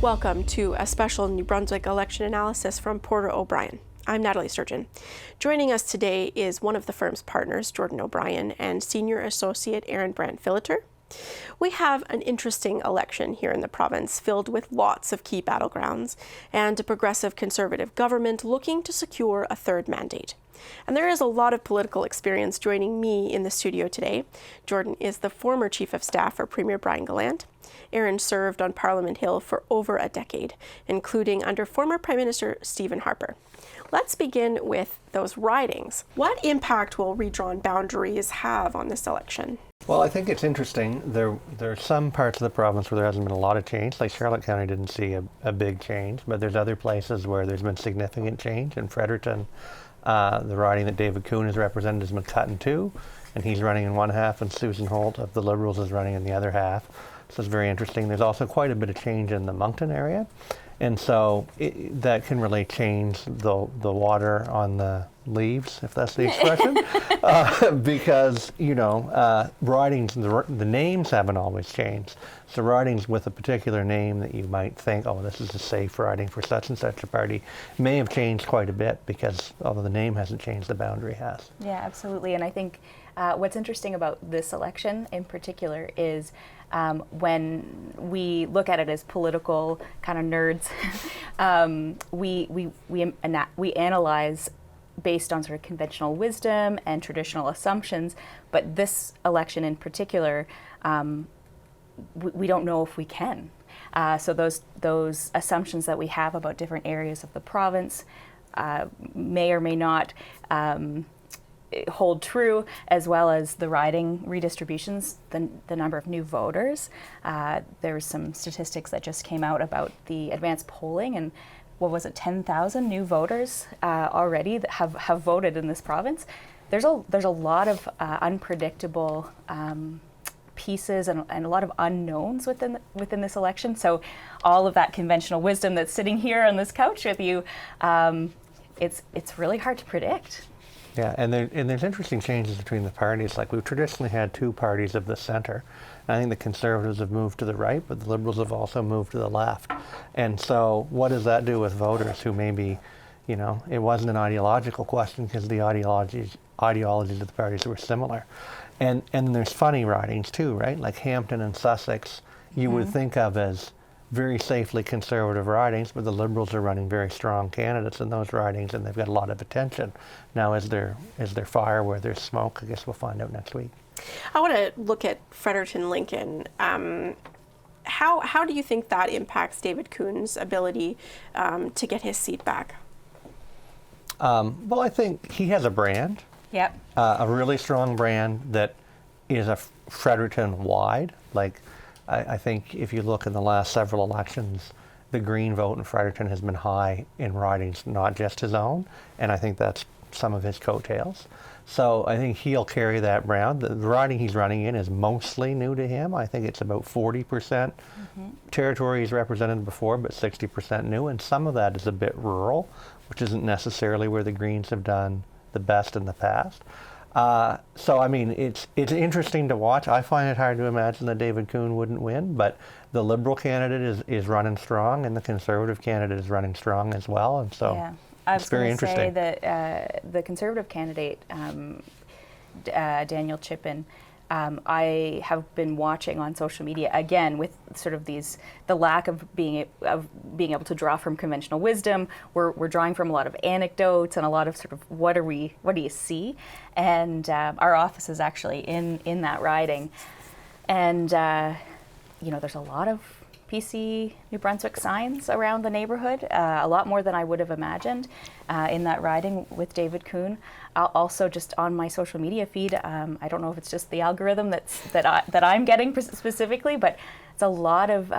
Welcome to a special New Brunswick election analysis from Porter O'Brien. I'm Nathalie Sturgeon. Joining us today is one of the firm's partners, Jordan O'Brien, and Senior Associate Erin Brandt Filliter. We have an interesting election here in the province, filled with lots of key battlegrounds, and a progressive Conservative government looking to secure a third mandate. And there is a lot of political experience joining me in the studio today. Jordan is the former Chief of Staff for Premier Brian Gallant. Erin served on Parliament Hill for over a decade, including under former Prime Minister Stephen Harper. Let's begin with those ridings. What impact will redrawn boundaries have on this election? Well, I think it's interesting. There are some parts of the province where there hasn't been a lot of change. Like Charlotte County didn't see a big change, but there's other places where there's been significant change. In Fredericton, the riding that David Coon has represented has been cut in two, and he's running in one half, and Susan Holt of the Liberals is running in the other half. So it's very interesting. There's also quite a bit of change in the Moncton area, and so that can really change the water on the leaves, if that's the expression, because, you know, ridings, the names haven't always changed. So ridings with a particular name that you might think, oh, this is a safe riding for such and such a party, may have changed quite a bit because although the name hasn't changed, the boundary has. Yeah, absolutely. And I think what's interesting about this election in particular is when we look at it as political kind of nerds, we analyze based on sort of conventional wisdom and traditional assumptions, but this election in particular, we don't know if we can. So those assumptions that we have about different areas of the province may or may not hold true, as well as the riding redistributions, the number of new voters. There's some statistics that just came out about the advanced polling, and what was it, 10,000 new voters already that have voted in this province. There's a lot of unpredictable pieces and a lot of unknowns within this election. So all of that conventional wisdom that's sitting here on this couch with you, it's really hard to predict. Yeah, and there's interesting changes between the parties. Like, we've traditionally had two parties of the center. And I think the Conservatives have moved to the right, but the Liberals have also moved to the left. And so what does that do with voters who maybe, you know, it wasn't an ideological question because the ideologies of the parties were similar. And there's funny ridings too, right? Like Hampton and Sussex, you would think of as very safely Conservative ridings, but the Liberals are running very strong candidates in those ridings, and they've got a lot of attention. Now, is there fire where there's smoke? I guess we'll find out next week. I want to look at Ferguson Lincoln. How do you think that impacts David Coon's ability to get his seat back? Well, I think he has a brand. Yep. A really strong brand that is a Fredericton-wide. Like, I think if you look in the last several elections, the Green vote in Fredericton has been high in ridings, not just his own, and I think that's some of his coattails. So I think he'll carry that brand. The riding he's running in is mostly new to him. I think it's about 40% territory he's represented before, but 60% new, and some of that is a bit rural, which isn't necessarily where the Greens have done the best in the past. So, I mean, it's interesting to watch. I find it hard to imagine that David Coon wouldn't win, but the Liberal candidate is running strong, and the Conservative candidate is running strong as well, and so it's very interesting. I was going to say that the Conservative candidate, Daniel Chippen, I have been watching on social media again with sort of the lack of being able to draw from conventional wisdom. We're drawing from a lot of anecdotes and a lot of sort of what do you see, and our office is actually in that riding, and you know, there's a lot of PC New Brunswick signs around the neighborhood, a lot more than I would have imagined in that riding with David Coon. Also, just on my social media feed, I don't know if it's just the algorithm that I'm getting specifically, but it's a lot of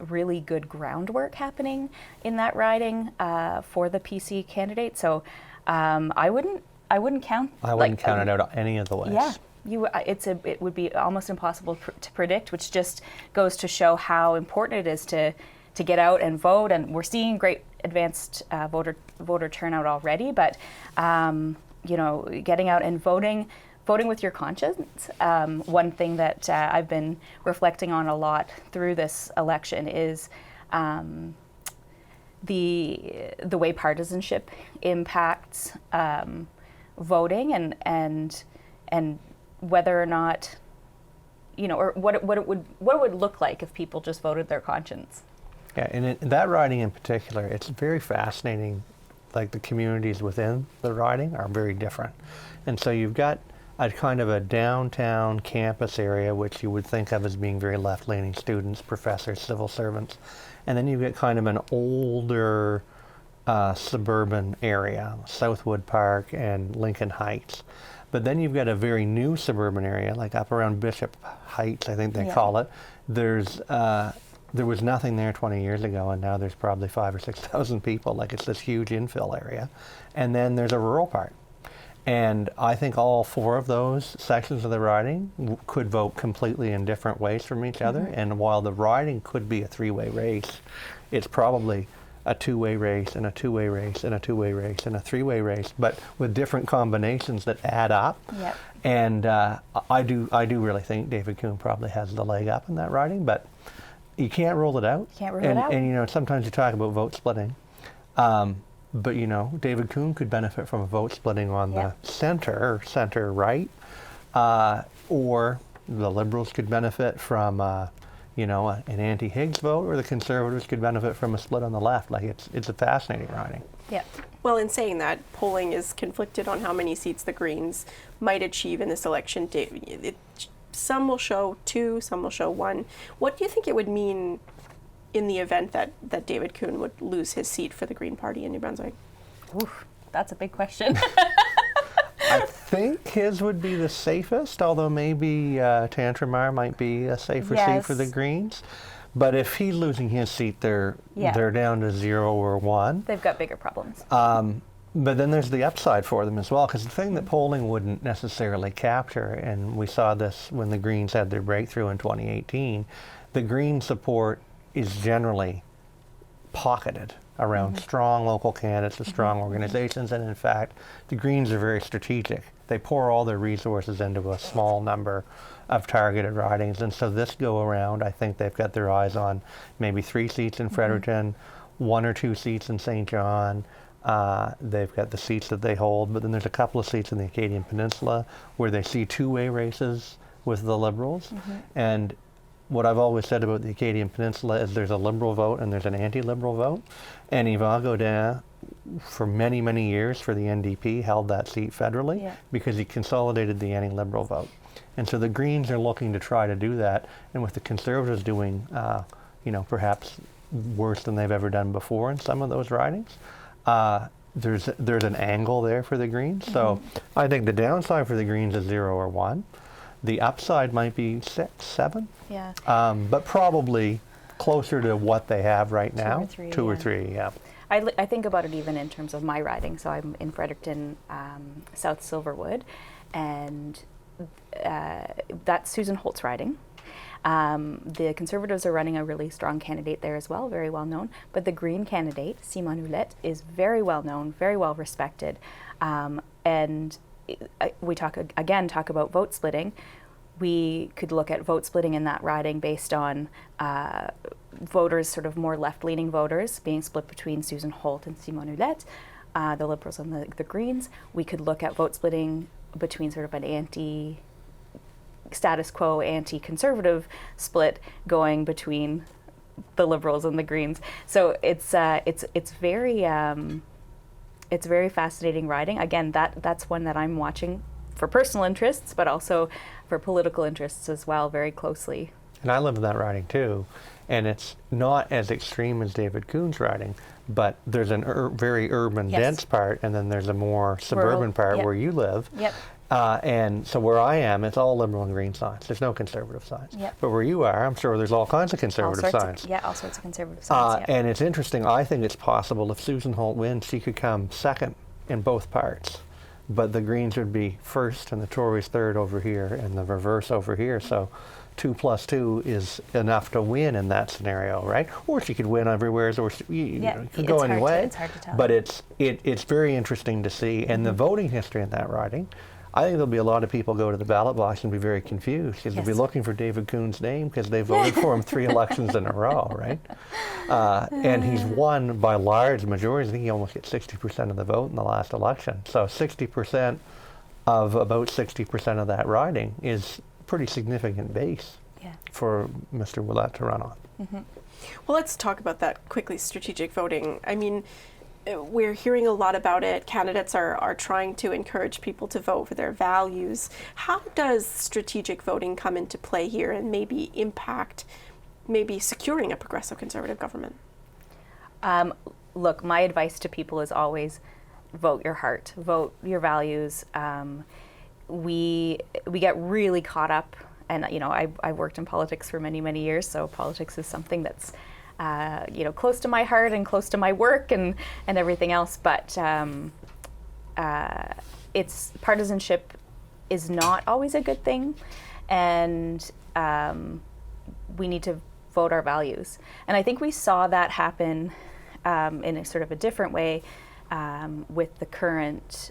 really good groundwork happening in that riding for the PC candidate. So I wouldn't count. I wouldn't count it out any of the ways. Yeah. It would be almost impossible to predict, which just goes to show how important it is to get out and vote. And we're seeing great advanced voter turnout already, but you know, getting out and voting with your conscience. One thing that I've been reflecting on a lot through this election is the way partisanship impacts voting, and whether or not, or what it would look like if people just voted their conscience. Yeah, and in that riding in particular, it's very fascinating. Like the communities within the riding are very different, and so you've got a kind of a downtown campus area, which you would think of as being very left-leaning students, professors, civil servants, and then you've got kind of an older suburban area, Southwood Park and Lincoln Heights. But then you've got a very new suburban area, like up around Bishop Heights, I think they call it. There was nothing there 20 years ago, and now there's probably 5,000 or 6,000 people. Like, it's this huge infill area. And then there's a rural part. And I think all four of those sections of the riding could vote completely in different ways from each other. And while the riding could be a three-way race, it's probably a two-way race and a two-way race and a two-way race and a three-way race, but with different combinations that add up. Yep. And I do really think David Coon probably has the leg up in that riding, but you can't rule it out. Can't rule it out. And sometimes you talk about vote splitting. But David Coon could benefit from a vote splitting on the center right, or the Liberals could benefit from an anti-Higgs vote, or the Conservatives could benefit from a split on the left. Like, it's a fascinating riding. Yeah. Well, in saying that, polling is conflicted on how many seats the Greens might achieve in this election. Some will show 2, some will show 1. What do you think it would mean in the event that David Coon would lose his seat for the Green Party in New Brunswick? Oof, that's a big question. I think his would be the safest, although maybe Tantramar might be a safer seat for the Greens. But if he's losing his seat, they're down to 0 or 1. They've got bigger problems. But then there's the upside for them as well, because the thing that polling wouldn't necessarily capture, and we saw this when the Greens had their breakthrough in 2018, the Green support is generally pocketed around strong local candidates with strong organizations, and in fact, the Greens are very strategic. They pour all their resources into a small number of targeted ridings, and so this go around, I think they've got their eyes on maybe 3 seats in Fredericton, 1 or 2 seats in St. John. They've got the seats that they hold, but then there's a couple of seats in the Acadian Peninsula where they see two-way races with the Liberals. And what I've always said about the Acadian Peninsula is there's a Liberal vote and there's an anti-Liberal vote. And Yvan Gaudin, for many, many years for the NDP, held that seat federally because he consolidated the anti-Liberal vote. And so the Greens are looking to try to do that, and with the Conservatives doing, perhaps worse than they've ever done before in some of those ridings, there's an angle there for the Greens. So I think the downside for the Greens is 0 or 1. The upside might be 6, 7. Yeah. But probably closer to what they have right now. 2 or 3, 2 or 3, yeah. I think about it even in terms of my riding. So I'm in Fredericton, South Silverwood, and that's Susan Holt's riding. The Conservatives are running a really strong candidate there as well, very well known. But the Green candidate, Simon Ouellette, is very well known, very well respected. And we talk about vote splitting. We could look at vote splitting in that riding based on voters, sort of more left-leaning voters, being split between Susan Holt and Simon Ouellette, the Liberals and the Greens. We could look at vote splitting between sort of an status quo anti-conservative split going between the Liberals and the Greens. So it's very fascinating riding. Again, that's one that I'm watching for personal interests, but also for political interests as well, very closely. And I live in that riding too, and it's not as extreme as David Coon's riding, but there's a very urban dense part, and then there's a more suburban part where you live. Yep. And so where I am, it's all Liberal and Green signs. There's no Conservative signs. Yep. But where you are, I'm sure there's all kinds of Conservative signs. All sorts of Conservative signs. And it's interesting. I think it's possible if Susan Holt wins, she could come second in both parts. But the Greens would be first and the Tories third over here and the reverse over here. So 2 + 2 is enough to win in that scenario, right? Or she could win everywhere, or it could go any way. It's hard to tell. But it's very interesting to see. And the voting history in that riding, I think there'll be a lot of people go to the ballot box and be very confused because they'll be looking for David Coon's name because they voted for him 3 elections in a row, right? And he's won by large majorities. I think he almost gets 60% of the vote in the last election. So 60% of about 60% of that riding is a pretty significant base for Mr. Ouellette to run on. Mm-hmm. Well, let's talk about that quickly, strategic voting. I mean, we're hearing a lot about it. Candidates are trying to encourage people to vote for their values. How does strategic voting come into play here and maybe impact securing a progressive conservative government? Look, my advice to people is always vote your heart, vote your values. We get really caught up, and I worked in politics for many, many years, so politics is something that's close to my heart and close to my work and everything else. But it's partisanship is not always a good thing, and we need to vote our values. And I think we saw that happen in a sort of a different way with the current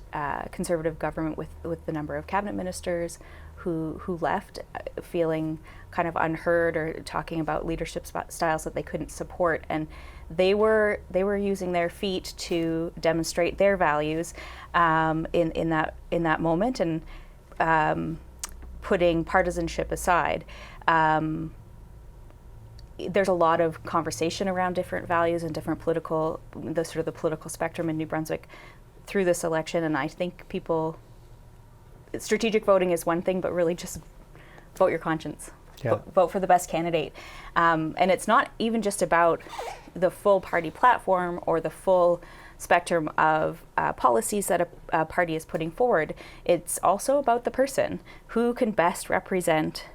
Conservative government, with the number of cabinet ministers who left feeling kind of unheard or talking about leadership styles that they couldn't support, and they were using their feet to demonstrate their values in that moment, and putting partisanship aside. There's a lot of conversation around different values and different the political spectrum in New Brunswick through this election, and I think strategic voting is one thing, but really just vote your conscience. Yeah. Vote for the best candidate. And it's not even just about the full party platform or the full spectrum of policies that a party is putting forward. It's also about the person who can best represent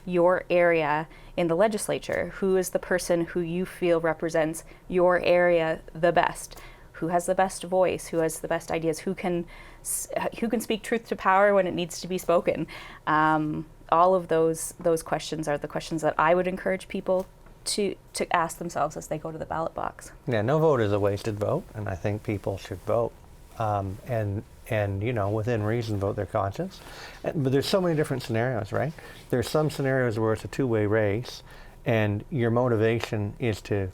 your area in the legislature. Who is the person who you feel represents your area the best? Who has the best voice? Who has the best ideas? Who can speak truth to power when it needs to be spoken? All of those questions are the questions that I would encourage people to ask themselves as they go to the ballot box. Yeah, no vote is a wasted vote, and I think people should vote, and within reason, vote their conscience. But there's so many different scenarios, right? There's some scenarios where it's a two-way race, and your motivation is to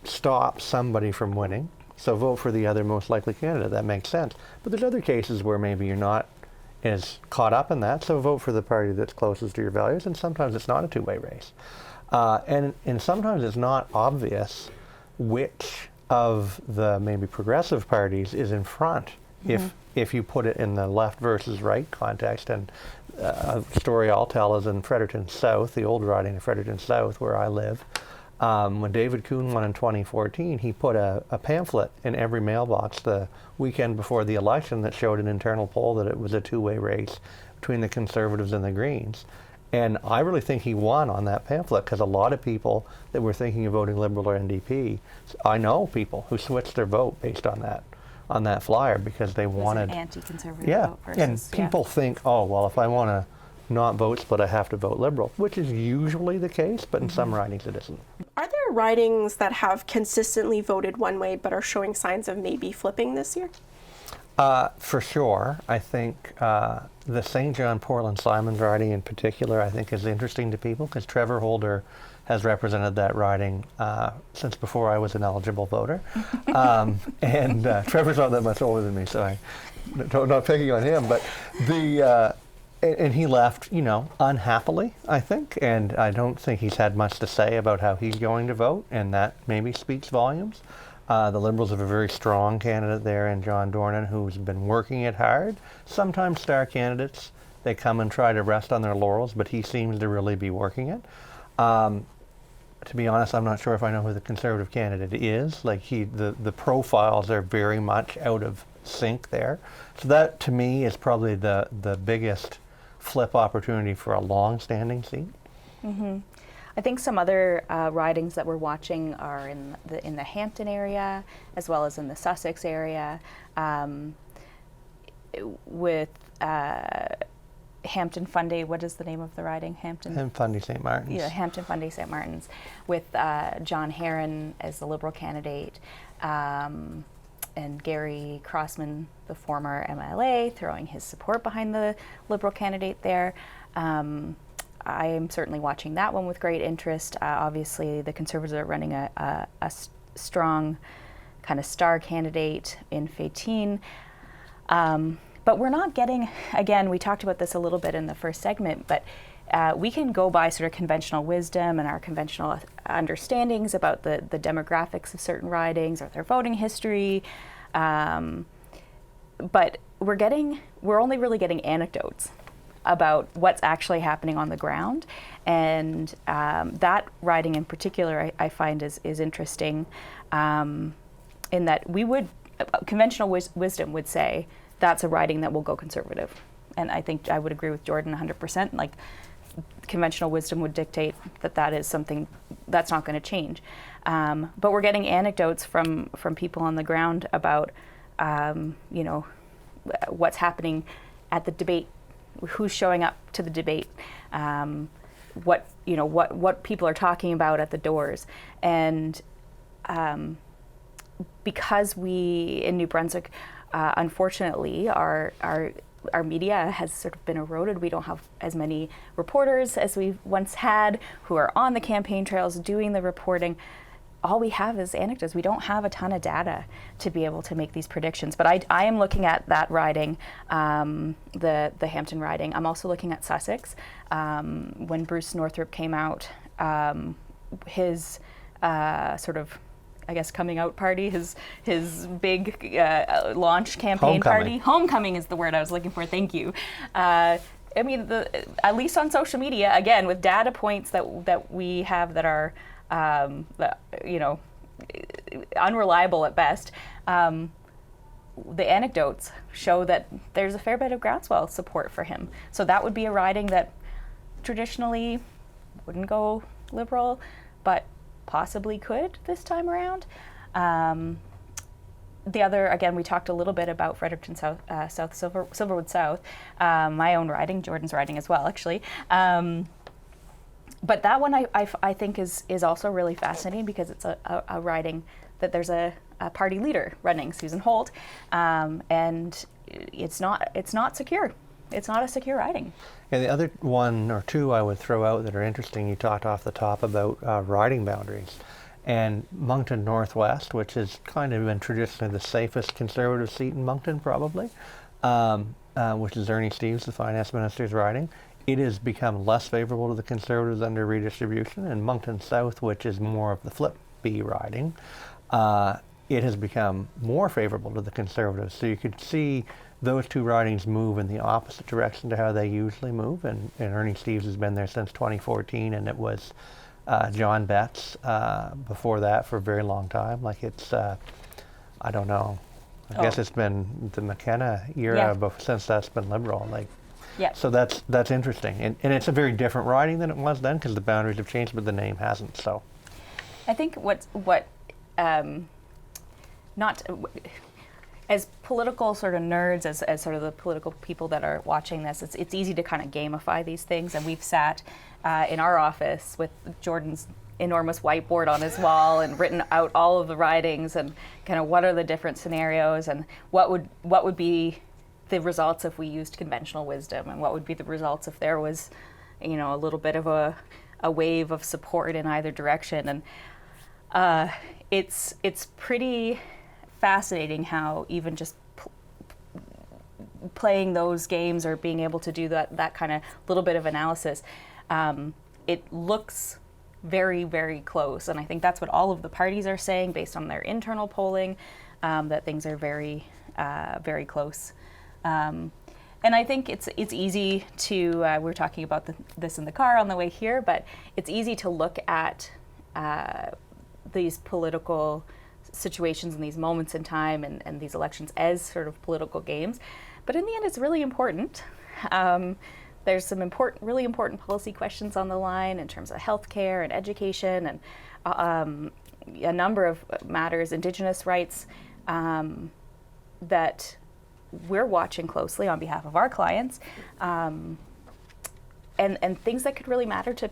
stop somebody from winning. So vote for the other most likely candidate. That makes sense. But there's other cases where maybe you're not as caught up in that, so vote for the party that's closest to your values, and sometimes it's not a two-way race. And sometimes it's not obvious which of the maybe progressive parties is in front if you put it in the left versus right context. And a story I'll tell is in Fredericton South, the old riding of Fredericton South where I live. When David Coon won in 2014, he put a pamphlet in every mailbox the weekend before the election that showed an internal poll that it was a two-way race between the Conservatives and the Greens. And I really think he won on that pamphlet because a lot of people that were thinking of voting Liberal or NDP, I know people who switched their vote based on that flyer because they wanted an anti-conservative vote versus, and people think, oh, well, if I want to not vote split, I have to vote Liberal, which is usually the case, but in some ridings it isn't. Are there ridings that have consistently voted one way but are showing signs of maybe flipping this year? For sure. I think the St. John Portland Simons riding in particular I think is interesting to people because Trevor Holder has represented that riding since before I was an eligible voter. And Trevor's not that much older than me, so I'm not picking on him, but and he left, unhappily, I think, and I don't think he's had much to say about how he's going to vote, and that maybe speaks volumes. The Liberals have a very strong candidate there in John Dornan who's been working it hard. Sometimes star candidates, they come and try to rest on their laurels, but he seems to really be working it. To be honest, I'm not sure if I know who the Conservative candidate is. Like the profiles are very much out of sync there. So that, to me, is probably the biggest flip opportunity for a long-standing seat. Mm-hmm. I think some other ridings that we're watching are in the Hampton area as well as in the Sussex area, with Hampton Fundy. What is the name of the riding? Hampton Fundy St. Martin's. Yeah, Hampton Fundy St. Martin's, with John Herron as the Liberal candidate. and Gary Crossman, the former MLA, throwing his support behind the Liberal candidate there. I am certainly watching that one with great interest. Obviously, the Conservatives are running a strong kind of star candidate in Faytine. But we're not getting, again, we talked about this a little bit in the first segment, but we can go by sort of conventional wisdom and our conventional understandings about the demographics of certain ridings or their voting history. But we're only really getting anecdotes about what's actually happening on the ground. And that riding in particular, I find is interesting in that conventional wisdom would say that's a riding that will go Conservative. And I think I would agree with Jordan 100%. Like, conventional wisdom would dictate that is something that's not going to change. But we're getting anecdotes from people on the ground about, what's happening at the debate, who's showing up to the debate, what people are talking about at the doors. And because we in New Brunswick, unfortunately, our media has sort of been eroded. We don't have as many reporters as we once had who are on the campaign trails doing the reporting. All we have is anecdotes. We don't have a ton of data to be able to make these predictions. But I am looking at that riding, the Hampton riding. I'm also looking at Sussex. When Bruce Northrop came out, his sort of, I guess, coming out party, his big launch campaign party. Homecoming is the word I was looking for. Thank you. I mean, at least on social media, again, with data points that we have that are unreliable at best, the anecdotes show that there's a fair bit of groundswell support for him. So that would be a riding that traditionally wouldn't go Liberal, but possibly could this time around. The other, again, we talked a little bit about Fredericton South, Silverwood South, my own riding, Jordan's riding as well, actually. But that one I think is also really fascinating because it's a riding that there's a party leader running, Susan Holt, and it's not secure. It's not a secure riding. And the other one or two I would throw out that are interesting, you talked off the top about riding boundaries. And Moncton Northwest, which has kind of been traditionally the safest Conservative seat in Moncton probably, which is Ernie Steves, the finance minister's riding, it has become less favorable to the Conservatives under redistribution. And Moncton South, which is more of the flip B riding, it has become more favorable to the Conservatives. So you could see those two ridings move in the opposite direction to how they usually move. And Ernie Steves has been there since 2014, and it was John Betts before that for a very long time. Like it's, I don't know. I guess it's been the McKenna era since that's been Liberal. Like, so that's interesting, and it's a very different riding than it was then because the boundaries have changed, but the name hasn't. So, I think not as political sort of nerds, as sort of the political people that are watching this, it's easy to kind of gamify these things, and we've sat in our office with Jordan's enormous whiteboard on his wall and written out all of the ridings and kind of what are the different scenarios and what would be the results if we used conventional wisdom, and what would be the results if there was, a little bit of a wave of support in either direction. And it's pretty fascinating how even just playing those games or being able to do that kind of little bit of analysis, it looks very, very close. And I think that's what all of the parties are saying based on their internal polling, that things are very, very close. And I think it's easy to, we were talking about this in the car on the way here, but it's easy to look at these political situations and these moments in time and these elections as sort of political games. But in the end, it's really important. There's some really important policy questions on the line in terms of healthcare and education and a number of matters, Indigenous rights, that we're watching closely on behalf of our clients, and things that could really matter to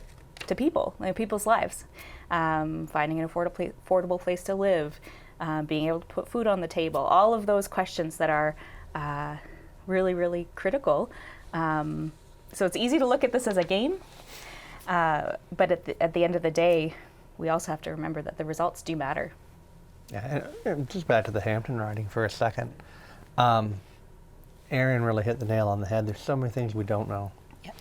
people, people's lives. Finding an affordable place to live, being able to put food on the table, all of those questions that are really, really critical. So it's easy to look at this as a game, but at the end of the day, we also have to remember that the results do matter. Yeah, and just back to the Hampton riding for a second. Erin really hit the nail on the head. There's so many things we don't know. Yep.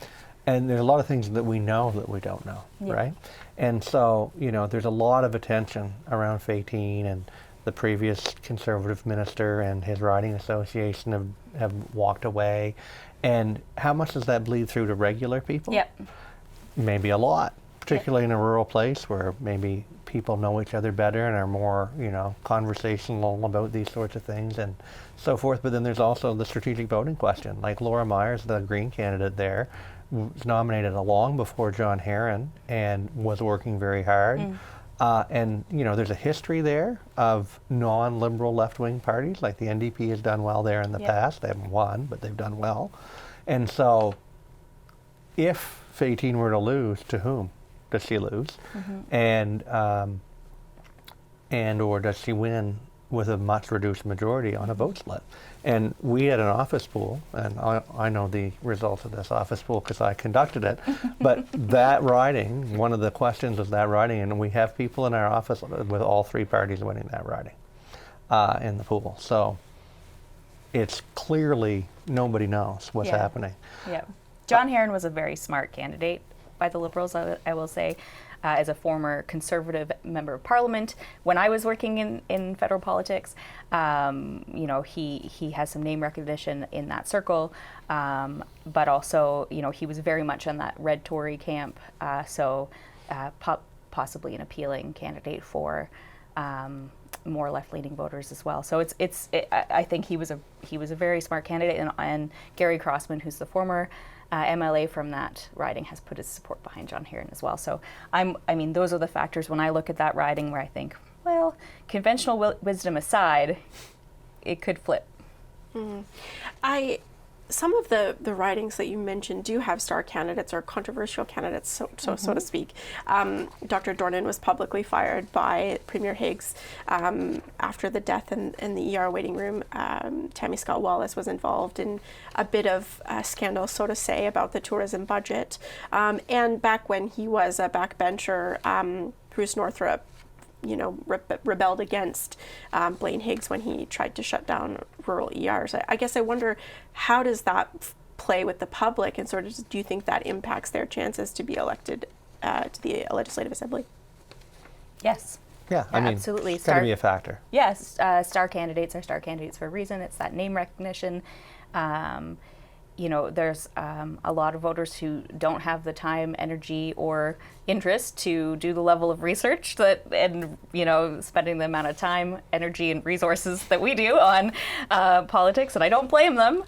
And there's a lot of things that we know that we don't know, Yeah. right? And so, there's a lot of attention around Filliter, and the previous Conservative minister and his riding association have walked away. And how much does that bleed through to regular people? Yep. Maybe a lot, particularly in a rural place where maybe people know each other better and are more, conversational about these sorts of things and so forth. But then there's also the strategic voting question. Like Laura Myers, the Green candidate there, was nominated long before John Herron and was working very hard. And, there's a history there of non-liberal left-wing parties, like the NDP has done well there in the past. They haven't won, but they've done well. And so if Filliter were to lose, to whom does she lose? And or does she win with a much reduced majority on a vote split? And we had an office pool, and I know the results of this office pool because I conducted it, but that riding, one of the questions was that riding, and we have people in our office with all three parties winning that riding in the pool. So it's clearly nobody knows what's happening. Yeah. John Herron was a very smart candidate by the Liberals, I will say. As a former Conservative member of Parliament, when I was working in federal politics, he has some name recognition in that circle, but also, he was very much on that red Tory camp, so possibly an appealing candidate for more left-leaning voters as well. So I think he was a very smart candidate, and Gary Crossman, who's the former MLA from that riding, has put his support behind John Herron as well. So those are the factors when I look at that riding where I think, well, conventional wisdom aside, it could flip. Some of the ridings that you mentioned do have star candidates or controversial candidates, so to speak. Dr. Dornan was publicly fired by Premier Higgs after the death in the ER waiting room. Tammy Scott Wallace was involved in a bit of a scandal, so to say, about the tourism budget. And back when he was a backbencher, Bruce Northrup rebelled against Blaine Higgs when he tried to shut down rural ERs. I guess I wonder, how does that play with the public, and sort of do you think that impacts their chances to be elected to the Legislative Assembly? Yes. Yeah, I mean, absolutely. It's got to be a factor. Yes, star candidates are star candidates for a reason. It's that name recognition. There's a lot of voters who don't have the time, energy, or interest to do the level of research and spending the amount of time, energy, and resources that we do on politics, and I don't blame them.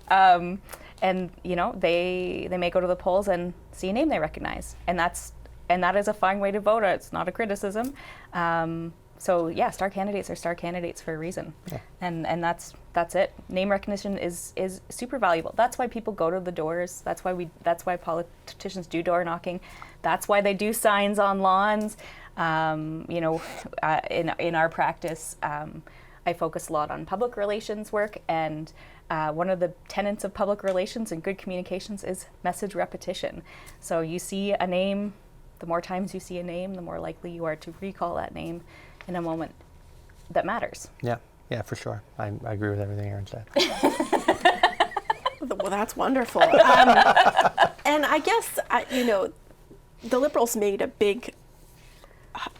They may go to the polls and see a name they recognize, and that is a fine way to vote. It's not a criticism. So star candidates are star candidates for a reason, and that's it. Name recognition is super valuable. That's why people go to the doors. That's why politicians do door knocking. That's why they do signs on lawns. In our practice, I focus a lot on public relations work, and one of the tenets of public relations and good communications is message repetition. So you see a name, the more times you see a name, the more likely you are to recall that name in a moment that matters. Yeah, for sure. I agree with everything Erin said. Well, that's wonderful. And I guess, the Liberals made a big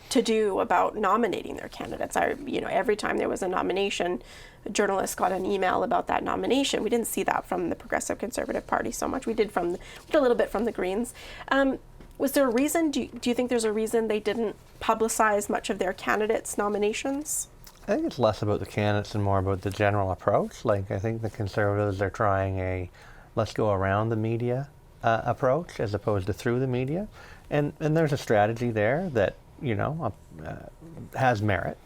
to-do about nominating their candidates. Every time there was a nomination, journalists got an email about that nomination. We didn't see that from the Progressive Conservative Party so much. We did a little bit from the Greens. Was there a reason? Do you think there's a reason they didn't publicize much of their candidates' nominations? I think it's less about the candidates and more about the general approach. Like, I think the Conservatives are trying a let's go around the media approach as opposed to through the media. And there's a strategy there that, has merit,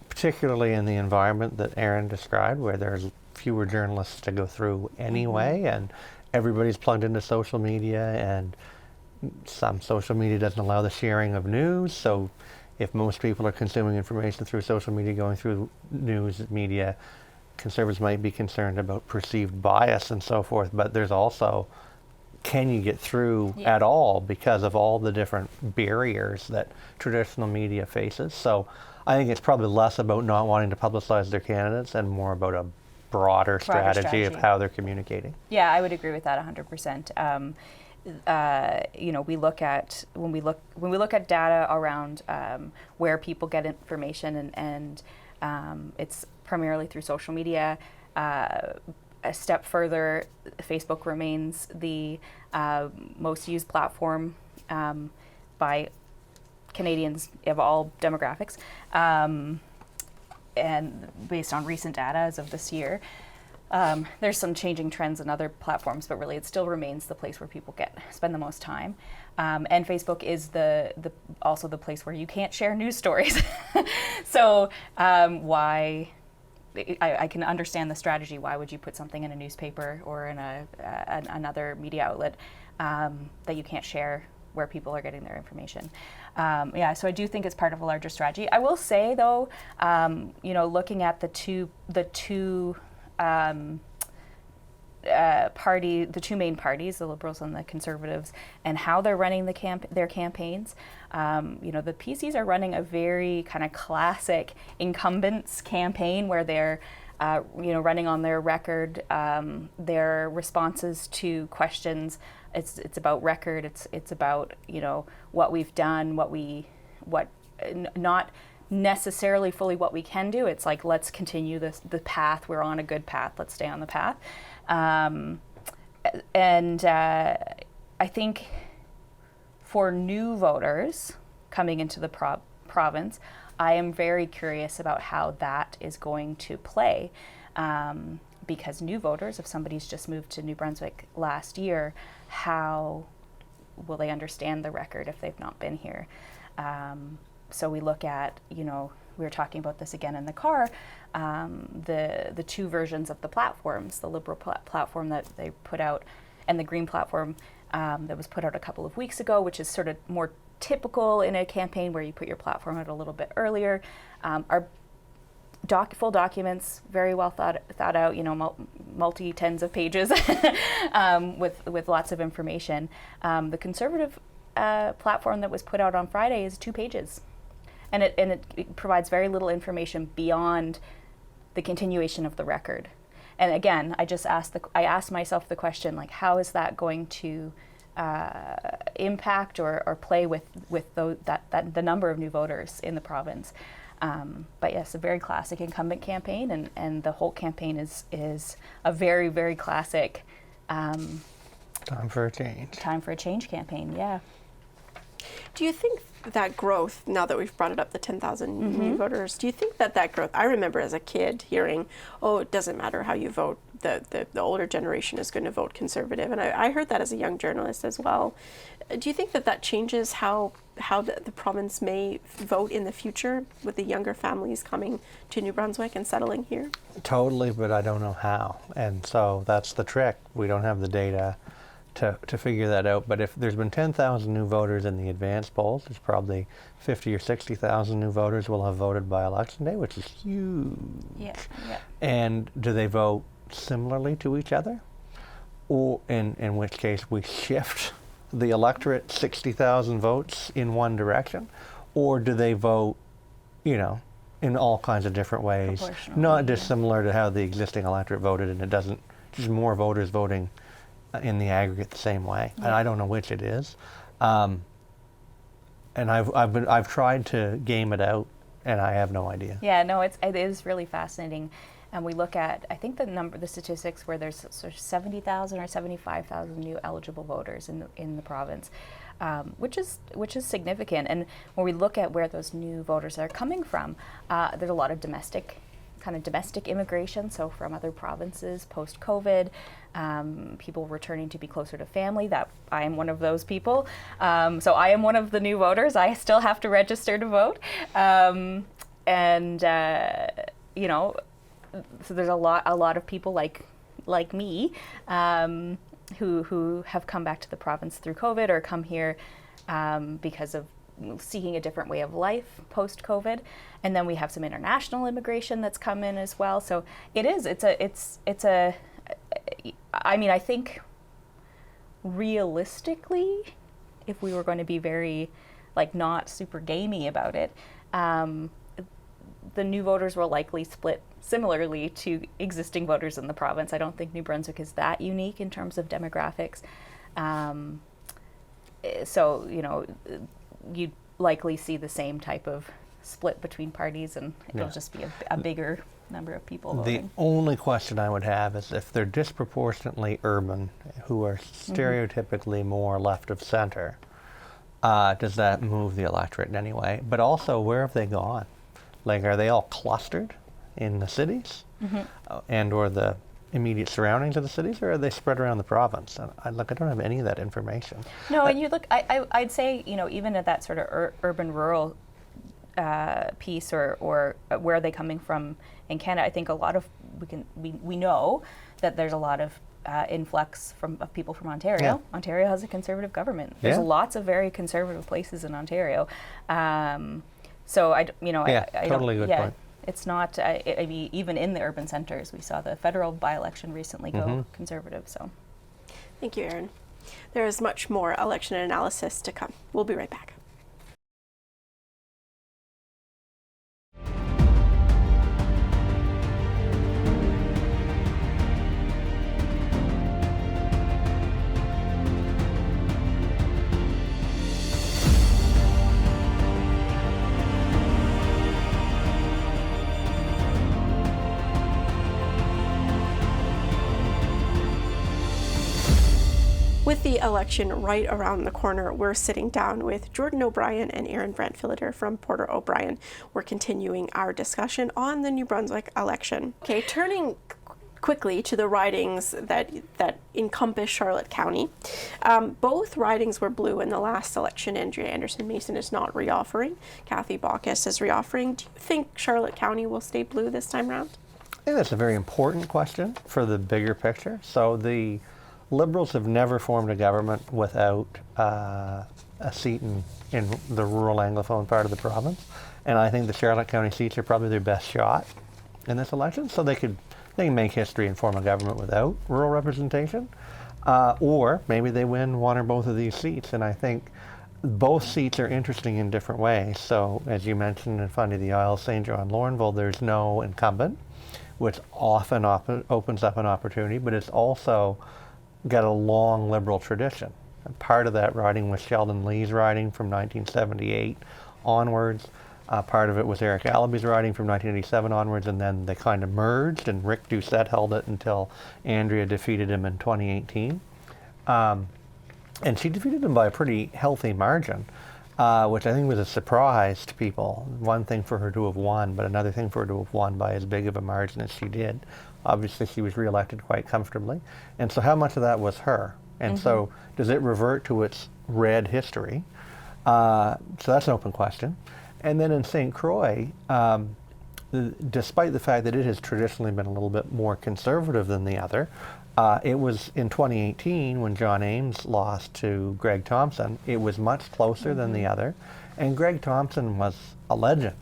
particularly in the environment that Erin described, where there's fewer journalists to go through anyway, and everybody's plugged into social media, and some social media doesn't allow the sharing of news, so if most people are consuming information through social media, going through news media, conservatives might be concerned about perceived bias and so forth, but there's also, can you get through at all because of all the different barriers that traditional media faces? So I think it's probably less about not wanting to publicize their candidates and more about a broader strategy of how they're communicating. Yeah, I would agree with that 100%. We look at when we look at data around where people get information, and it's primarily through social media. A step further, Facebook remains the most used platform by Canadians of all demographics, and based on recent data as of this year. There's some changing trends in other platforms, but really it still remains the place where people spend the most time. And Facebook is also the place where you can't share news stories. So why? I can understand the strategy. Why would you put something in a newspaper or in another media outlet that you can't share where people are getting their information? So I do think it's part of a larger strategy. I will say though, looking at the two main parties, the Liberals and the Conservatives, and how they're running their campaigns. The PCs are running a very kind of classic incumbents campaign where they're, running on their record, their responses to questions. It's about record. It's about what we've done, not necessarily fully what we can do. It's like, let's continue the path. We're on a good path. Let's stay on the path. I think for new voters coming into the province, I am very curious about how that is going to play, because new voters, if somebody's just moved to New Brunswick last year, how will they understand the record if they've not been here? So we look at, we were talking about this again in the car, the two versions of the platforms, the Liberal platform that they put out and the Green platform that was put out a couple of weeks ago, which is sort of more typical in a campaign where you put your platform out a little bit earlier, are full documents, very well thought out, multi-tens of pages with lots of information. The Conservative platform that was put out on Friday is 2 pages. And it provides very little information beyond the continuation of the record. And again, I asked myself the question, like, how is that going to impact or play with the number of new voters in the province? But yes, a very classic incumbent campaign, and the whole campaign is a very, very classic Time for a change campaign. Yeah. Do you think that growth, now that we've brought it up, the 10,000 new voters, do you think that growth, I remember as a kid hearing, it doesn't matter how you vote, the older generation is going to vote Conservative, and I heard that as a young journalist as well. Do you think that changes how the province may vote in the future with the younger families coming to New Brunswick and settling here? Totally, but I don't know how. And so that's the trick. We don't have the data to figure that out. But if there's been 10,000 new voters in the advanced polls, there's probably 50 or 60,000 new voters will have voted by election day, which is huge. Yeah. And do they vote similarly to each other? Or in which case we shift the electorate 60,000 votes in one direction? Or do they vote, in all kinds of different ways, not dissimilar to how the existing electorate voted, and it doesn't, just more voters voting in the aggregate the same way? And I don't know which it is. And I've tried to game it out, and I have no idea. Yeah, no, it is really fascinating. And we look at, I think the statistics where there's sort of 70,000 or 75,000 new eligible voters in the province, which is significant. And when we look at where those new voters are coming from, there's a lot of domestic immigration, so from other provinces post-COVID, people returning to be closer to family. That I am one of those people. So I am one of the new voters. I still have to register to vote, so there's a lot of people like me who have come back to the province through COVID or come here because of seeking a different way of life post-COVID, and then we have some international immigration that's come in as well. So I mean, I think realistically, if we were going to be very not super gamey about it, the new voters will likely split similarly to existing voters in the province. I don't think New Brunswick is that unique in terms of demographics. So, you'd likely see the same type of split between parties, and it'll just be a bigger number of people voting. The only question I would have is if they're disproportionately urban, who are stereotypically more left of center, does that move the electorate in any way? But also, where have they gone? Are they all clustered in the cities and or the immediate surroundings of the cities, or are they spread around the province? And I don't have any of that information. No, and you look, I'd say, even at that sort of urban-rural piece, or where are they coming from in Canada, I think a lot of, we know that there's a lot of influx of people from Ontario. Yeah. Ontario has a conservative government. There's lots of very conservative places in Ontario. So I totally good point. It's not, I mean, even in the urban centers, we saw the federal by-election recently go conservative. So, thank you, Erin. There is much more election analysis to come. We'll be right back. With the election right around the corner, we're sitting down with Jordan O'Brien and Erin Brandt Filliter from Porter O'Brien. We're continuing our discussion on the New Brunswick election. Okay, turning quickly to the ridings that encompass Charlotte County. Both ridings were blue in the last election. Andrea Anderson-Mason is not reoffering. Kathy Baucus is reoffering. Do you think Charlotte County will stay blue this time around? I think that's a very important question for the bigger picture. So the Liberals have never formed a government without a seat in the rural Anglophone part of the province, and I think the Charlotte County seats are probably their best shot in this election. So they can make history and form a government without rural representation, or maybe they win one or both of these seats. And I think both seats are interesting in different ways. So as you mentioned in Fundy the Isles, St. John, Lorneville, there's no incumbent, which often opens up an opportunity, but it's also got a long Liberal tradition. And part of that riding was Sheldon Lee's riding from 1978 onwards. Part of it was Eric Allaby's riding from 1987 onwards, and then they kind of merged, and Rick Doucette held it until Andrea defeated him in 2018. And she defeated him by a pretty healthy margin, which I think was a surprise to people. One thing for her to have won, but another thing for her to have won by as big of a margin as she did. Obviously, she was reelected quite comfortably. And so how much of that was her? And so does it revert to its red history? So that's an open question. And then in St. Croix, despite the fact that it has traditionally been a little bit more conservative than the other, it was in 2018 when John Ames lost to Greg Thompson, it was much closer than the other. And Greg Thompson was a legend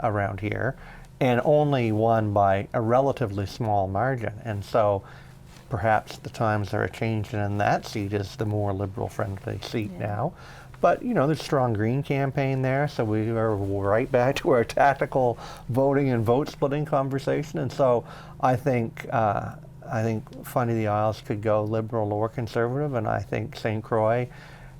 around here, and only won by a relatively small margin. And so perhaps the times are changing, and that seat is the more Liberal-friendly seat now. But, there's a strong Green campaign there, so we are right back to our tactical voting and vote-splitting conversation. And so I think Fundy the Isles could go Liberal or Conservative, and I think St. Croix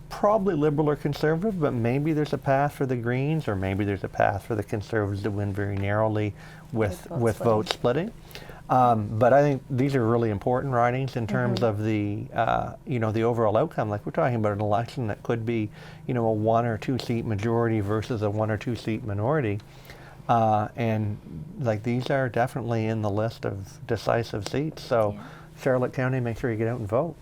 probably Liberal or Conservative, but maybe there's a path for the Greens, or maybe there's a path for the Conservatives to win very narrowly with vote splitting. But I think these are really important ridings in terms of the the overall outcome. Like, we're talking about an election that could be a 1 or 2 seat majority versus a 1 or 2 seat minority, and like these are definitely in the list of decisive seats. So Charlotte County, make sure you get out and vote.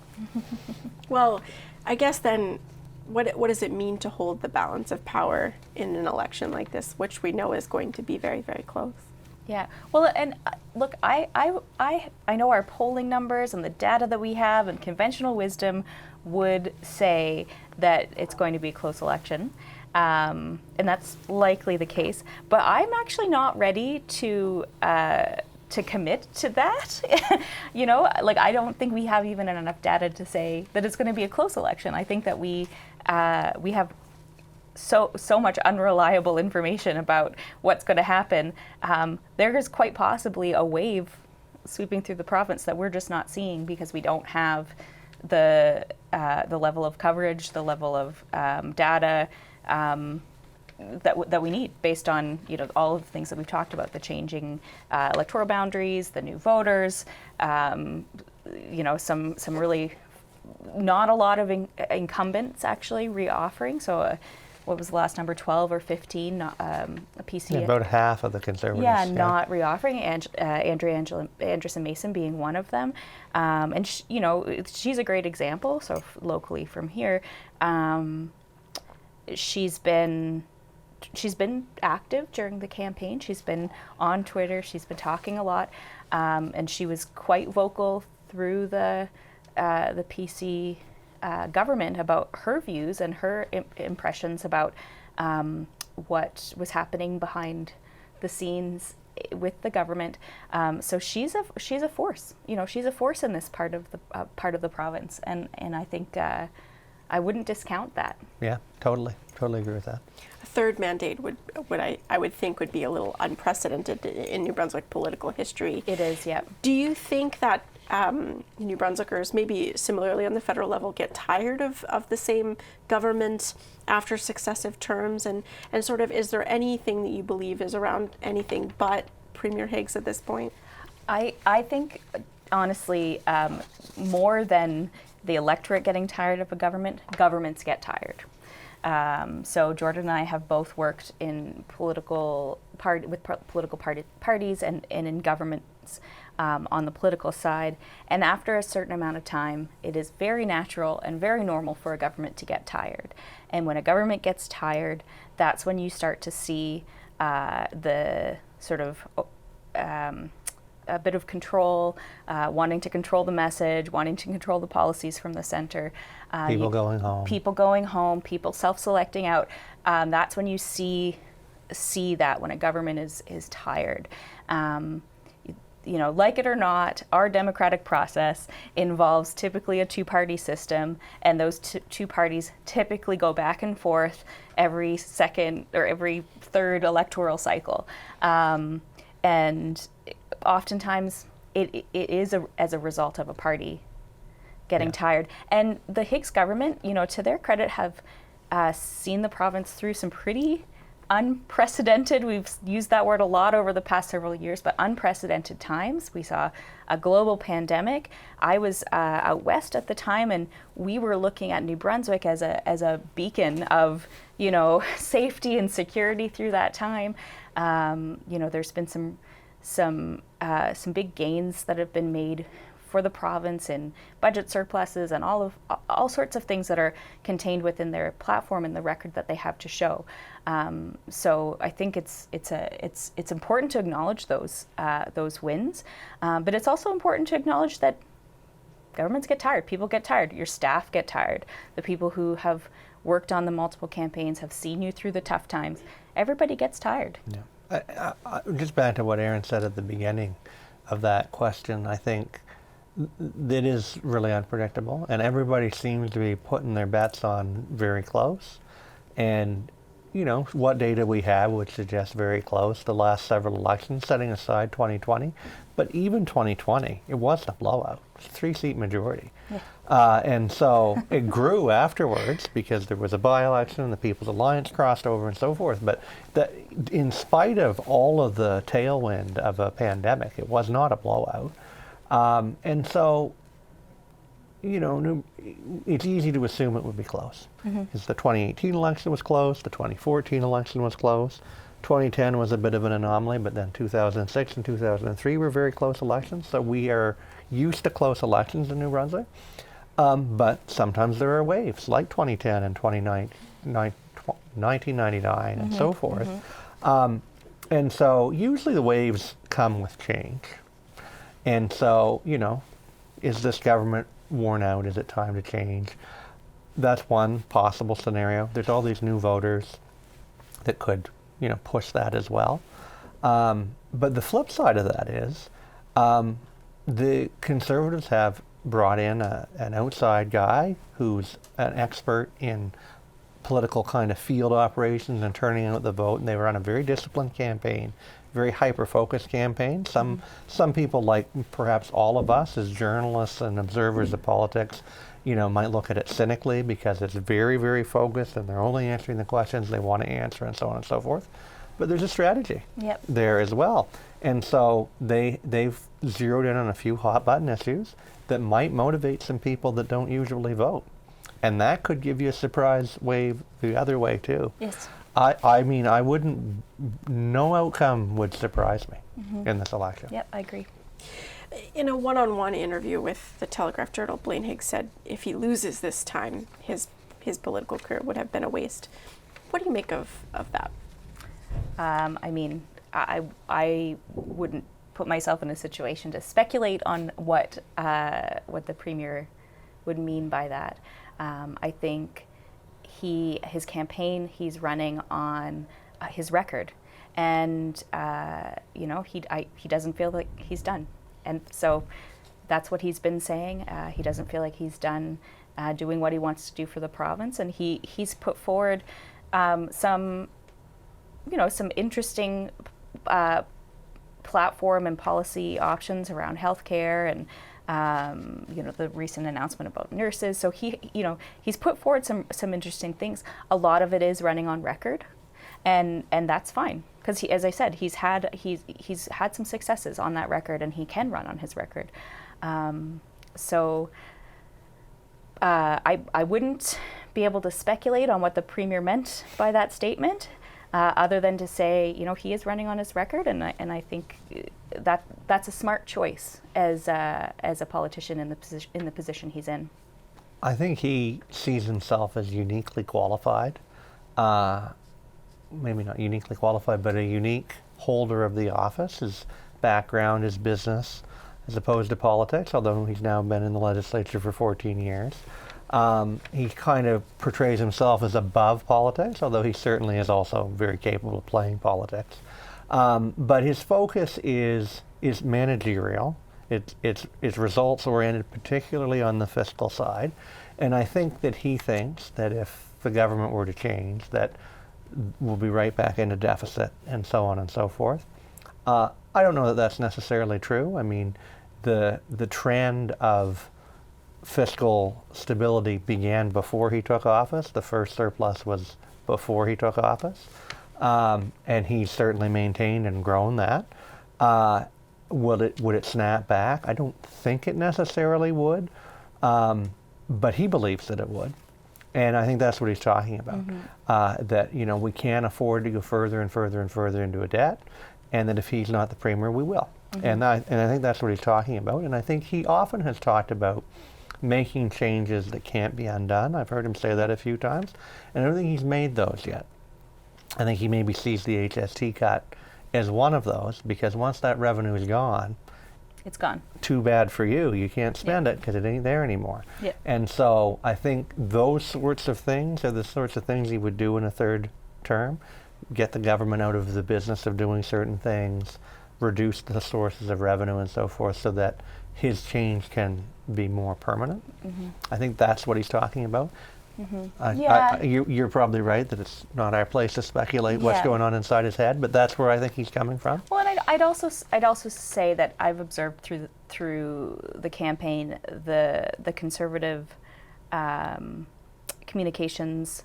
Well, I guess then, what does it mean to hold the balance of power in an election like this, which we know is going to be very, very close? Yeah. Well, and look, I know our polling numbers and the data that we have and conventional wisdom would say that it's going to be a close election. And that's likely the case. But I'm actually not ready to commit to that. I don't think we have even enough data to say that it's going to be a close election. I think that we have so much unreliable information about what's going to happen. There is quite possibly a wave sweeping through the province that we're just not seeing because we don't have the level of coverage, the level of data that we need based on all of the things that we've talked about, the changing electoral boundaries, the new voters, some really not a lot of incumbents actually reoffering. So what was the last number, 12 or 15 a PC? Yeah, about half of the Conservatives. Yeah, not reoffering, Andrea Anderson-Mason being one of them. And she's a great example. So locally from here, she's been active during the campaign. She's been on Twitter. She's been talking a lot, and she was quite vocal through the PC government about her views and her impressions about what was happening behind the scenes with the government. So she's a force. She's a force in this part of the province, and I think I wouldn't discount that. Yeah, totally agree with that. A third mandate I would think would be a little unprecedented in New Brunswick political history. It is, yeah. Do you think that New Brunswickers, maybe similarly on the federal level, get tired of the same government after successive terms? And sort of, is there anything that you believe is around anything but Premier Higgs at this point? I think, honestly, more than the electorate getting tired of a government, governments get tired. So Jordan and I have both worked in political parties and in governments on the political side. And after a certain amount of time, it is very natural and very normal for a government to get tired. And when a government gets tired, that's when you start to see the sort of a bit of control, wanting to control the message, wanting to control the policies from the center. People going home, people self-selecting out. That's when you see that when a government is tired. Like it or not, our democratic process involves typically a two-party system, and those two parties typically go back and forth every second or every third electoral cycle. And oftentimes it is as a result of a party getting tired. And the Higgs government, to their credit, have seen the province through some pretty unprecedented, we've used that word a lot over the past several years, but unprecedented times. We saw a global pandemic. I was out west at the time, and we were looking at New Brunswick as a beacon of, safety and security through that time. There's been some big gains that have been made for the province in budget surpluses and all sorts of things that are contained within their platform and the record that they have to show. So I think it's important to acknowledge those wins, but it's also important to acknowledge that governments get tired, people get tired, your staff get tired, the people who have worked on the multiple campaigns have seen you through the tough times. Everybody gets tired. Yeah. Just back to what Erin said at the beginning of that question, I think that is really unpredictable, and everybody seems to be putting their bets on very close. And what data we have would suggest very close the last several elections, setting aside 2020. But even 2020, it wasn't a blowout. It was a 3-seat majority. Yeah. And so it grew afterwards because there was a by-election, the People's Alliance crossed over and so forth. But in spite of all of the tailwind of a pandemic, it was not a blowout. And so, it's easy to assume it would be close. Because the 2018 election was close, the 2014 election was close, 2010 was a bit of an anomaly, but then 2006 and 2003 were very close elections. So we are used to close elections in New Brunswick. But sometimes there are waves, like 2010 and 1999 and so forth. And so usually the waves come with change. And so, is this government worn out? Is it time to change? That's one possible scenario. There's all these new voters. that could, push that as well. But the flip side of that is the Conservatives have brought in an outside guy who's an expert in political kind of field operations and turning out the vote, and they run a very disciplined campaign, very hyper-focused campaign. Some people, like perhaps all of us as journalists and observers of politics, might look at it cynically because it's very, very focused and they're only answering the questions they want to answer and so on and so forth. But there's a strategy there as well. And so they've zeroed in on a few hot button issues that might motivate some people that don't usually vote. And that could give you a surprise wave the other way too. Yes. I mean, no outcome would surprise me in this election. Yep, I agree. In a one-on-one interview with the Telegraph Journal, Blaine Higgs said if he loses this time, his political career would have been a waste. What do you make of that? I mean, I wouldn't put myself in a situation to speculate on what the Premier would mean by that. I think his campaign, he's running on his record, and he doesn't feel like he's done, and so that's what he's been saying. He doesn't feel like he's done doing what he wants to do for the province, and he's put forward some interesting platform and policy options around healthcare and the recent announcement about nurses. So he's put forward some interesting things. A lot of it is running on record, and that's fine because as I said, he's had some successes on that record, and he can run on his record. So I wouldn't be able to speculate on what the Premier meant by that statement, other than to say, he is running on his record, and I think that's a smart choice as a politician in the position he's in. I think he sees himself as uniquely qualified, maybe not uniquely qualified, but a unique holder of the office. His background is business as opposed to politics, although he's now been in the legislature for 14 years. He kind of portrays himself as above politics, although he certainly is also very capable of playing politics. But his focus is managerial. It's results oriented, particularly on the fiscal side. And I think that he thinks that if the government were to change, that we'll be right back into deficit and so on and so forth. I don't know that that's necessarily true. I mean, the trend of fiscal stability began before he took office. The first surplus was before he took office. And he's certainly maintained and grown that. Would it snap back? I don't think it necessarily would, but he believes that it would. And I think that's what he's talking about, that we can't afford to go further and further and further into a debt, and that if he's not the Premier, we will. And I think that's what he's talking about. And I think he often has talked about making changes that can't be undone. I've heard him say that a few times, and I don't think he's made those yet. I think he maybe sees the HST cut as one of those, because once that revenue is gone, it's gone. Too bad for you. You can't spend it because it ain't there anymore. Yep. And so I think those sorts of things are the sorts of things he would do in a third term. Get the government out of the business of doing certain things, reduce the sources of revenue and so forth, so that his change can be more permanent. I think that's what he's talking about. You're probably right that it's not our place to speculate what's going on inside his head, but that's where I think he's coming from. Well, and I'd also say that I've observed through the campaign the Conservative communications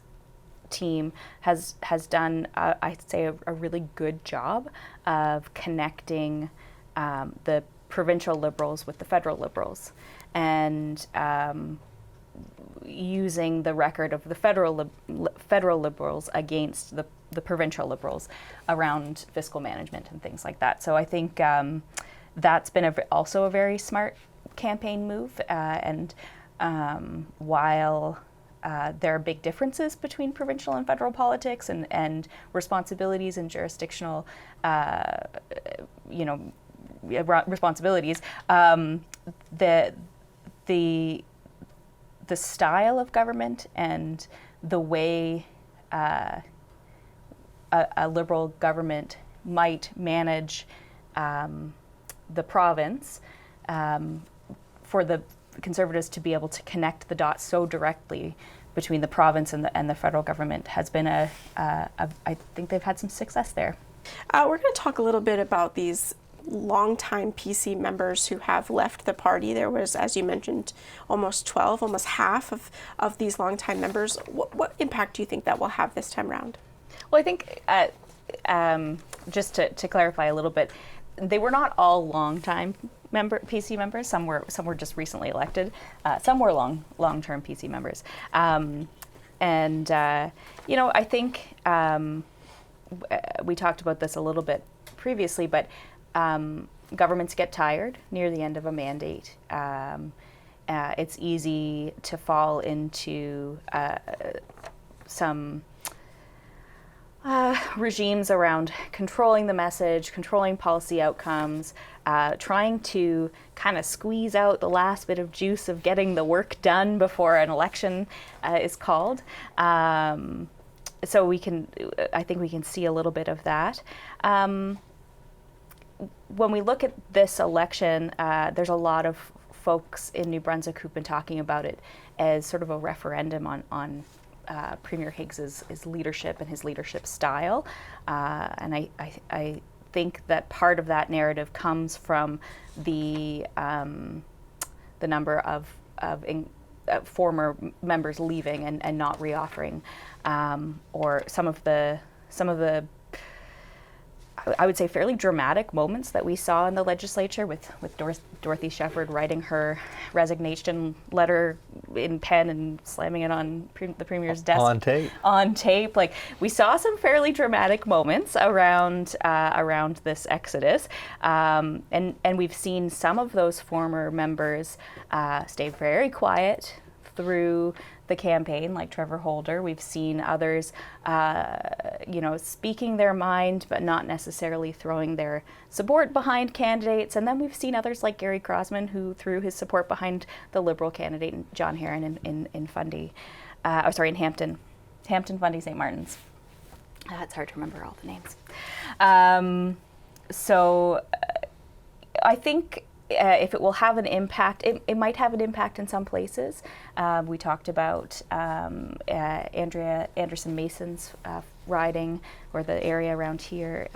team has done I'd say a really good job of connecting the provincial Liberals with the federal Liberals, and using the record of the federal Liberals against the provincial Liberals around fiscal management and things like that. So I think that's been also a very smart campaign move. And while there are big differences between provincial and federal politics and responsibilities and jurisdictional, responsibilities, the style of government and the way a Liberal government might manage the province, for the Conservatives to be able to connect the dots so directly between the province and the federal government has been I think they've had some success there. We're going to talk a little bit about these longtime PC members who have left the party. There was, as you mentioned, almost half of these longtime members. What impact do you think that will have this time around? Well, I think just to clarify a little bit, they were not all longtime PC members. Some were just recently elected. Some were long-term PC members. I think we talked about this a little bit previously, but governments get tired near the end of a mandate. It's easy to fall into some regimes around controlling the message, controlling policy outcomes, trying to kind of squeeze out the last bit of juice of getting the work done before an election is called. So I think we can see a little bit of that. When we look at this election, there's a lot of folks in New Brunswick who've been talking about it as sort of a referendum on Premier Higgs's leadership and his leadership style, and I think that part of that narrative comes from the number of former members leaving and not reoffering, or some of the I would say fairly dramatic moments that we saw in the legislature with Dorothy Shepherd writing her resignation letter in pen and slamming it on the Premier's desk. On tape. Like, we saw some fairly dramatic moments around this exodus. And we've seen some of those former members stay very quiet through the campaign, like Trevor Holder. We've seen others, speaking their mind, but not necessarily throwing their support behind candidates. And then we've seen others like Gary Crosman, who threw his support behind the Liberal candidate, John Herron, in Fundy, in Hampton, Fundy, St. Martin's. It's hard to remember all the names. So I think if it will have an impact, it might have an impact in some places. We talked about Andrea Anderson Mason's riding, or the area around here.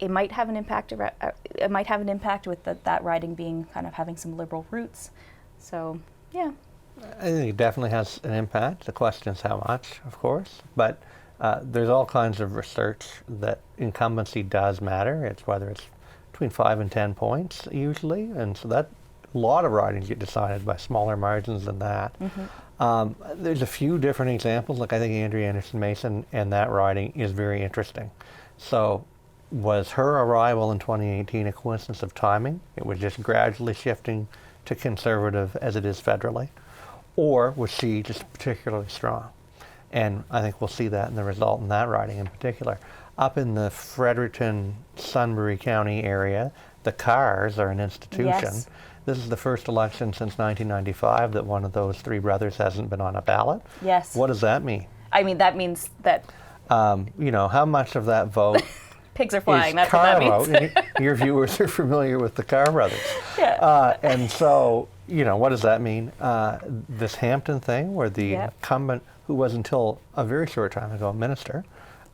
It might have an impact. It might have an impact with that riding being kind of having some Liberal roots. So, yeah. I think it definitely has an impact. The question is how much, of course. But there's all kinds of research that incumbency does matter. It's whether it's between 5 and 10 points usually, and so that a lot of ridings get decided by smaller margins than that. Mm-hmm. There's a few different examples. Like, I think Andrea Anderson Mason and that riding is very interesting. So, was her arrival in 2018 a coincidence of timing? It was just gradually shifting to Conservative as it is federally, or was she just particularly strong? And I think we'll see that in the result in that riding in particular. Up in the Fredericton-Sunbury County area, the Carrs are an institution. Yes. This is the first election since 1995 that one of those three brothers hasn't been on a ballot. Yes. What does that mean? I mean, that means that... how much of that vote... Pigs are flying, that's Carr what that means. vote? Your viewers are familiar with the Carr brothers. Yeah. And so, what does that mean? This Hampton thing, where the incumbent, who was until a very short time ago a minister,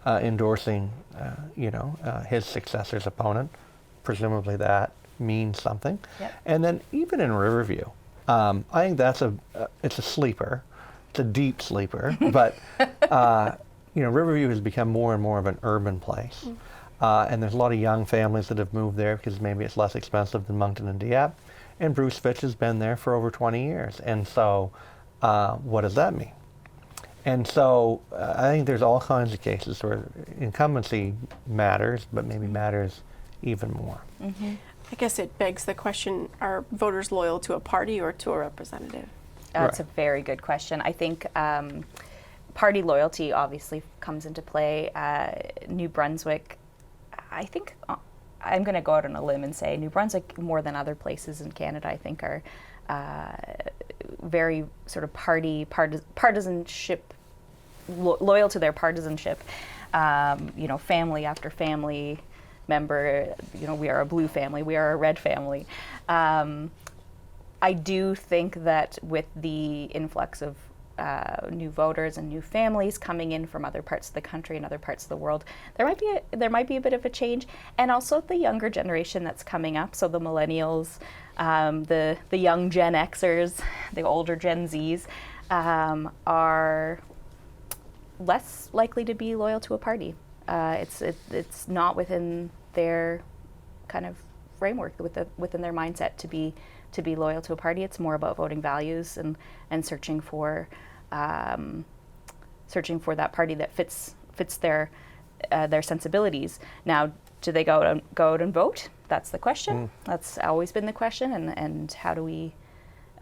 endorsing, his successor's opponent. Presumably that means something. Yep. And then even in Riverview, I think it's a sleeper. It's a deep sleeper. But, Riverview has become more and more of an urban place. And there's a lot of young families that have moved there because maybe it's less expensive than Moncton and Dieppe. And Bruce Fitch has been there for over 20 years. And so what does that mean? And so I think there's all kinds of cases where incumbency matters, but maybe matters even more. Mm-hmm. I guess it begs the question, are voters loyal to a party or to a representative? That's a very good question. I think party loyalty obviously comes into play. New Brunswick, I think, I'm going to go out on a limb and say New Brunswick, more than other places in Canada, I think are very sort of partisanship loyal to their partisanship. Family after family member, we are a blue family, we are a red family. I do think that with the influx of new voters and new families coming in from other parts of the country and other parts of the world, there might be a bit of a change, and also the younger generation that's coming up. So the millennials, the young Gen Xers, the older Gen Zs, are less likely to be loyal to a party. It's not within their kind of framework, within their mindset to be loyal to a party. It's more about voting values and searching for that party that fits their sensibilities. Now, do they go out and vote? That's the question. That's always been the question. And how do we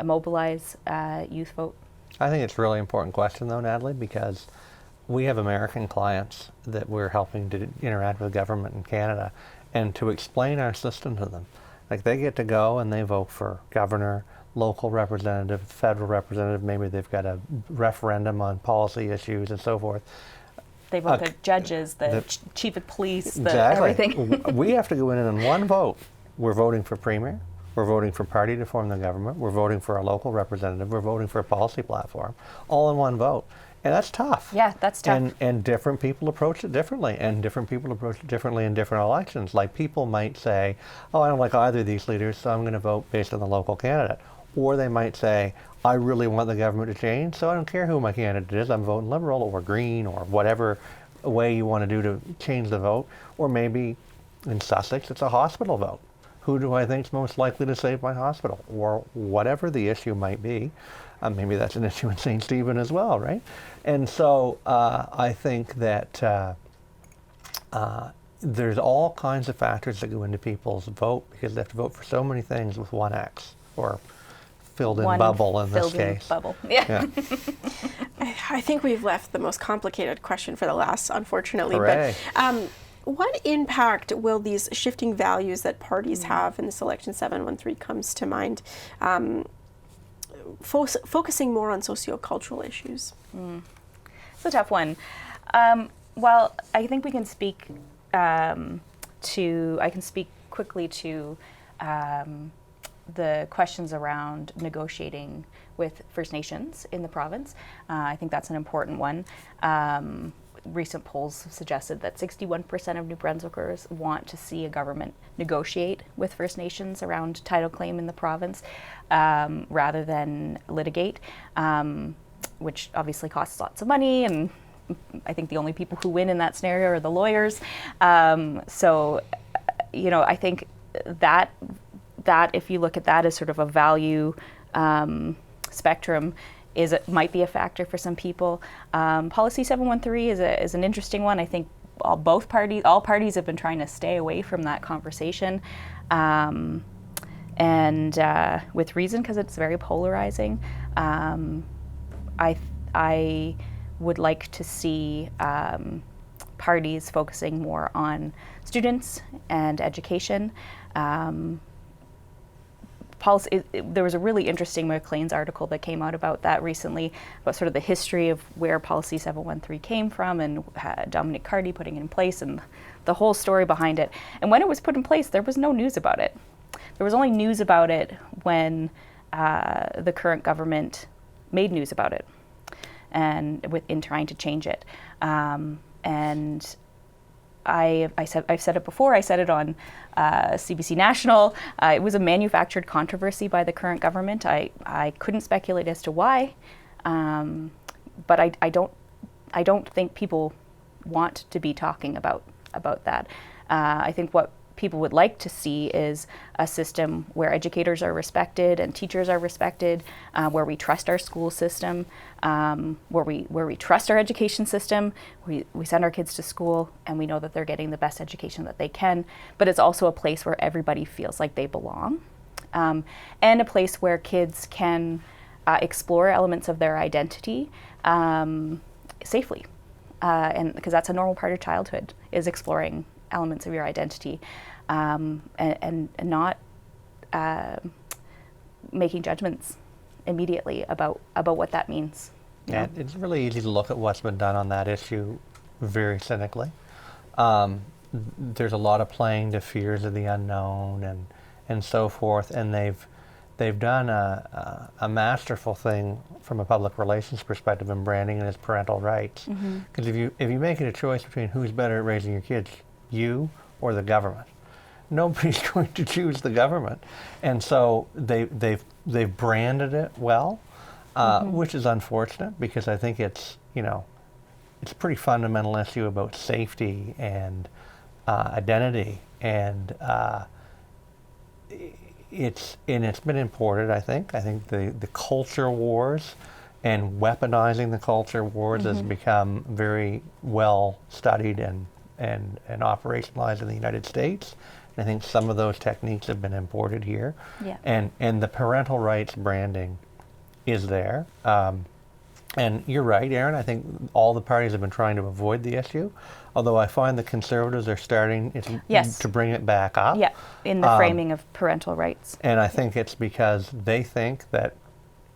mobilize youth vote? I think it's a really important question, though, Nathalie, because we have American clients that we're helping to interact with government in Canada, and to explain our system to them. Like, they get to go and they vote for governor, local representative, federal representative, maybe they've got a referendum on policy issues and so forth. They vote the judges, the chief of police, exactly. everything. We have to go in and one vote. We're voting for premier, we're voting for party to form the government, we're voting for a local representative, we're voting for a policy platform, all in one vote. And that's tough. Yeah, that's tough. And different people approach it differently, and different people approach it differently in different elections. Like, people might say, oh, I don't like either of these leaders, so I'm going to vote based on the local candidate. Or they might say, I really want the government to change, so I don't care who my candidate is, I'm voting Liberal or Green or whatever way you want to do to change the vote. Or maybe in Sussex, it's a hospital vote. Who do I think is most likely to save my hospital? Or whatever the issue might be. Maybe that's an issue in St. Stephen as well, right? And so I think that there's all kinds of factors that go into people's vote, because they have to vote for so many things with one X, or filled in bubble in this case. Bubble. Yeah. I think we've left the most complicated question for the last, unfortunately. Hooray. But what impact will these shifting values that parties have in this election, 713 comes to mind, focusing more on sociocultural issues? It's a tough one. Well, I think we can speak I can speak quickly to the questions around negotiating with First Nations in the province. I think that's an important one. Recent polls have suggested that 61% of New Brunswickers want to see a government negotiate with First Nations around title claim in the province, rather than litigate, which obviously costs lots of money, and I think the only people who win in that scenario are the lawyers. So, I think that if you look at that as sort of a value spectrum, might be a factor for some people. Policy 713 is an interesting one. I think all parties have been trying to stay away from that conversation, and with reason, because it's very polarizing. I would like to see parties focusing more on students and education. There was a really interesting Maclean's article that came out about that recently, about sort of the history of where Policy 713 came from, and Dominic Carty putting it in place, and the whole story behind it. And when it was put in place, there was no news about it. There was only news about it when the current government made news about it, and in trying to change it. And I've said it before. I said it on CBC National. It was a manufactured controversy by the current government. I couldn't speculate as to why, but I don't think people want to be talking about that. I think what people would like to see is a system where educators are respected and teachers are respected, where we trust our school system, where we trust our education system. We send our kids to school and we know that they're getting the best education that they can, but it's also a place where everybody feels like they belong, and a place where kids can explore elements of their identity safely, and because that's a normal part of childhood, is exploring elements of your identity, and not making judgments immediately about what that means. Yeah. And it's really easy to look at what's been done on that issue very cynically. There's a lot of playing to fears of the unknown and so forth, and they've done a masterful thing from a public relations perspective in branding, and it's parental rights. Because if you make it a choice between who's better at raising your kids, you or the government, nobody's going to choose the government, and so they've branded it well, which is unfortunate because I think it's a pretty fundamental issue about safety and identity, and it's been imported. I think the culture wars and weaponizing the culture wars has become very well studied and operationalized in the United States. I think some of those techniques have been imported here. Yeah. And the parental rights branding is there. And you're right, Erin, I think all the parties have been trying to avoid the issue, although I find the Conservatives are starting to bring it back up. Yeah, in the framing of parental rights. And I think it's because they think that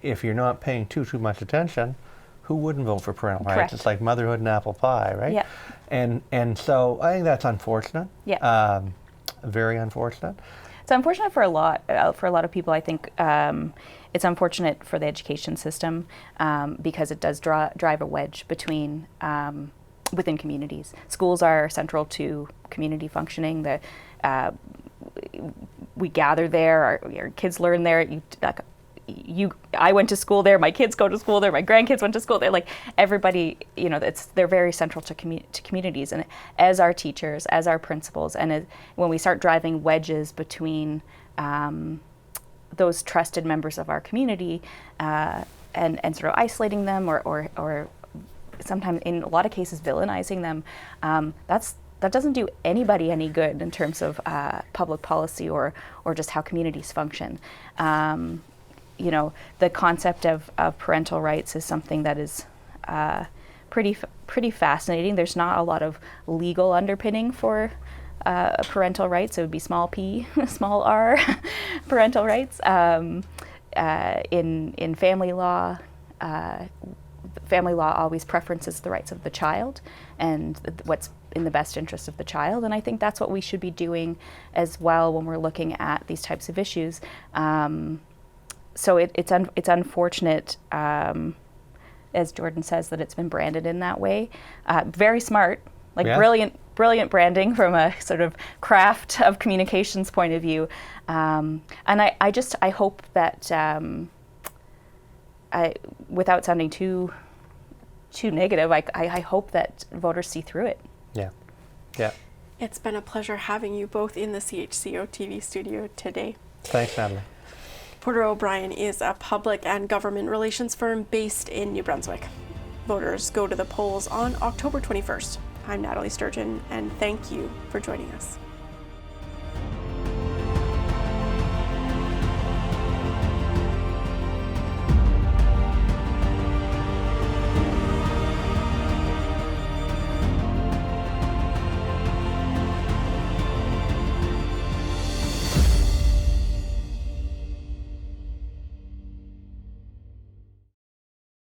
if you're not paying too much attention, who wouldn't vote for parental rights? Correct. It's like motherhood and apple pie, right? Yeah. And so I think that's unfortunate. Yeah. Very unfortunate. It's unfortunate for a lot of people. I think it's unfortunate for the education system because it does drive a wedge between within communities. Schools are central to community functioning. We gather there. Our kids learn there. I went to school there. My kids go to school there. My grandkids went to school there. Like everybody, they're very central to communities. And as our teachers, as our principals, and when we start driving wedges between those trusted members of our community and sort of isolating them or sometimes in a lot of cases villainizing them, that doesn't do anybody any good in terms of public policy or just how communities function. The concept of parental rights is something that is pretty fascinating. There's not a lot of legal underpinning for parental rights. It would be small p, small r, parental rights. In family law always preferences the rights of the child and what's in the best interest of the child. And I think that's what we should be doing as well when we're looking at these types of issues. So it's unfortunate, as Jordan says, that it's been branded in that way. Very smart, brilliant branding from a sort of craft of communications point of view. And I hope that, without sounding too negative, I hope that voters see through it. Yeah. It's been a pleasure having you both in the CHCO TV studio today. Thanks, Nathalie. Porter O'Brien is a public and government relations firm based in New Brunswick. Voters go to the polls on October 21st. I'm Nathalie Sturgeon, and thank you for joining us.